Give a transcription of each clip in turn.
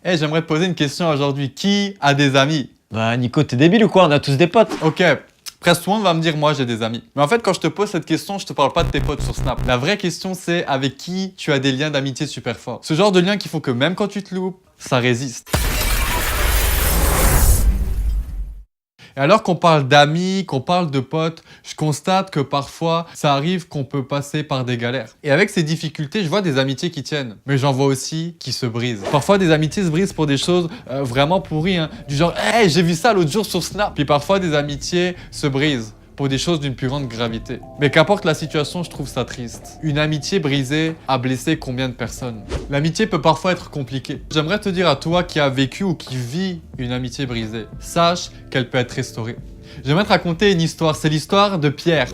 J'aimerais te poser une question aujourd'hui. Qui a des amis? Bah Nico, t'es débile ou quoi? On a tous des potes. Ok, presque tout le monde va me dire moi j'ai des amis. Mais en fait quand je te pose cette question, je te parle pas de tes potes sur Snap. La vraie question c'est avec qui tu as des liens d'amitié super forts. Ce genre de liens qui font que même quand tu te loupes, ça résiste. Et alors qu'on parle d'amis, qu'on parle de potes, je constate que parfois, ça arrive qu'on peut passer par des galères. Et avec ces difficultés, je vois des amitiés qui tiennent, mais j'en vois aussi qui se brisent. Parfois, des amitiés se brisent pour des choses vraiment pourries, hein, du genre « Hey, j'ai vu ça l'autre jour sur Snap !» Puis parfois, des amitiés se brisent pour des choses d'une plus grande gravité. Mais qu'importe la situation, je trouve ça triste. Une amitié brisée a blessé combien de personnes? L'amitié peut parfois être compliquée. J'aimerais te dire à toi qui a vécu ou qui vit une amitié brisée, sache qu'elle peut être restaurée. J'aimerais te raconter une histoire, c'est l'histoire de Pierre.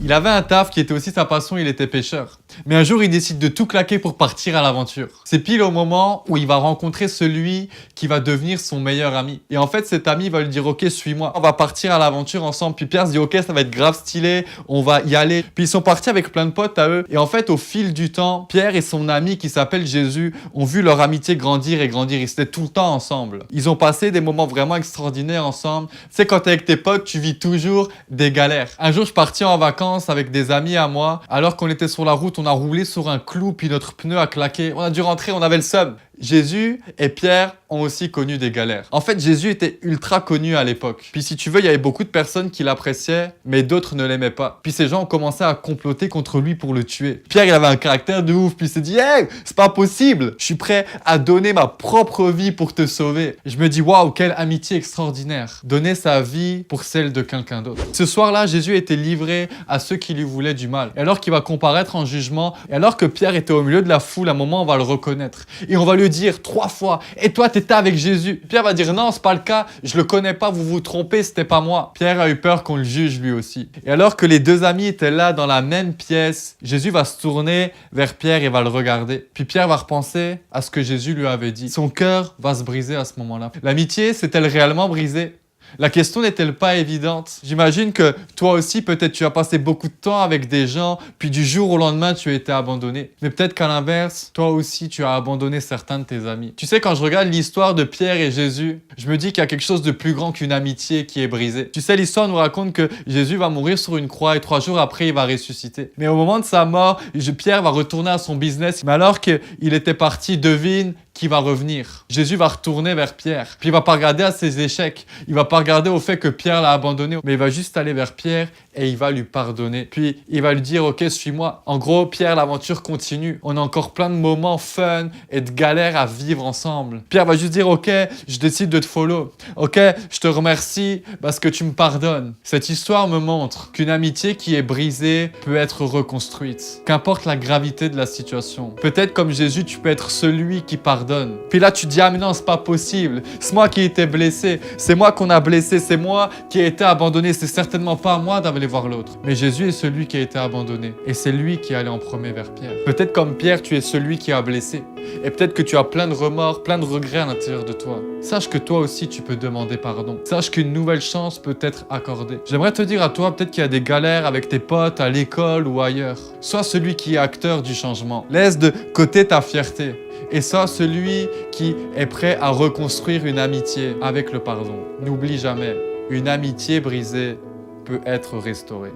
Il avait un taf qui était aussi sa passion, il était pêcheur. Mais un jour, il décide de tout claquer pour partir à l'aventure. C'est pile au moment où il va rencontrer celui qui va devenir son meilleur ami. Et en fait, cet ami va lui dire « Ok, suis-moi, on va partir à l'aventure ensemble. » Puis Pierre se dit « Ok, ça va être grave stylé, on va y aller. » Puis ils sont partis avec plein de potes à eux. Et en fait, au fil du temps, Pierre et son ami qui s'appelle Jésus ont vu leur amitié grandir et grandir. Ils étaient tout le temps ensemble. Ils ont passé des moments vraiment extraordinaires ensemble. Tu sais, quand t'es avec tes potes, tu vis toujours des galères. Un jour, je suis parti en vacances avec des amis à moi. Alors qu'on était sur la route, on a roulé sur un clou, puis notre pneu a claqué. On a dû rentrer, on avait le seum. Jésus et Pierre ont aussi connu des galères. En fait, Jésus était ultra connu à l'époque. Puis si tu veux, il y avait beaucoup de personnes qui l'appréciaient, mais d'autres ne l'aimaient pas. Puis ces gens ont commencé à comploter contre lui pour le tuer. Pierre, il avait un caractère de ouf, puis il s'est dit « Hey, c'est pas possible, je suis prêt à donner ma propre vie pour te sauver. » Je me dis « Waouh, quelle amitié extraordinaire. Donner sa vie pour celle de quelqu'un d'autre. » Ce soir-là, Jésus était livré à ceux qui lui voulaient du mal. Et alors qu'il va comparaître en jugement, et alors que Pierre était au milieu de la foule, à un moment, on va le reconnaître. Et on va lui dire 3 fois « Et toi, t'étais avec Jésus ?» Pierre va dire « Non, c'est pas le cas, je le connais pas, vous vous trompez, c'était pas moi. » Pierre a eu peur qu'on le juge lui aussi. Et alors que les deux amis étaient là dans la même pièce, Jésus va se tourner vers Pierre et va le regarder. Puis Pierre va repenser à ce que Jésus lui avait dit. Son cœur va se briser à ce moment-là. L'amitié s'est-elle réellement brisée? La question n'est-elle pas évidente? J'imagine que toi aussi, peut-être tu as passé beaucoup de temps avec des gens, puis du jour au lendemain, tu as été abandonné. Mais peut-être qu'à l'inverse, toi aussi, tu as abandonné certains de tes amis. Tu sais, quand je regarde l'histoire de Pierre et Jésus, je me dis qu'il y a quelque chose de plus grand qu'une amitié qui est brisée. Tu sais, l'histoire nous raconte que Jésus va mourir sur une croix et 3 jours après, il va ressusciter. Mais au moment de sa mort, Pierre va retourner à son business. Mais alors qu'il était parti, devine qui va revenir. Jésus va retourner vers Pierre. Puis il va pas regarder à ses échecs. Il va pas regarder au fait que Pierre l'a abandonné. Mais il va juste aller vers Pierre et il va lui pardonner. Puis il va lui dire « Ok, suis-moi ». En gros, Pierre, l'aventure continue. On a encore plein de moments fun et de galères à vivre ensemble. Pierre va juste dire « Ok, je décide de te follow. Ok, je te remercie parce que tu me pardonnes ». Cette histoire me montre qu'une amitié qui est brisée peut être reconstruite. Qu'importe la gravité de la situation. Peut-être comme Jésus, tu peux être celui qui pardonne. Puis là, tu te dis, ah mais non, c'est pas possible. C'est moi qui ai été blessé. C'est moi qu'on a blessé. C'est moi qui ai été abandonné. C'est certainement pas à moi d'aller voir l'autre. Mais Jésus est celui qui a été abandonné. Et c'est lui qui est allé en premier vers Pierre. Peut-être comme Pierre, tu es celui qui a blessé. Et peut-être que tu as plein de remords, plein de regrets à l'intérieur de toi. Sache que toi aussi, tu peux demander pardon. Sache qu'une nouvelle chance peut être accordée. J'aimerais te dire à toi, peut-être qu'il y a des galères avec tes potes, à l'école ou ailleurs. Sois celui qui est acteur du changement. Laisse de côté ta fierté. Et sois celui qui est prêt à reconstruire une amitié avec le pardon. N'oublie jamais, une amitié brisée peut être restaurée.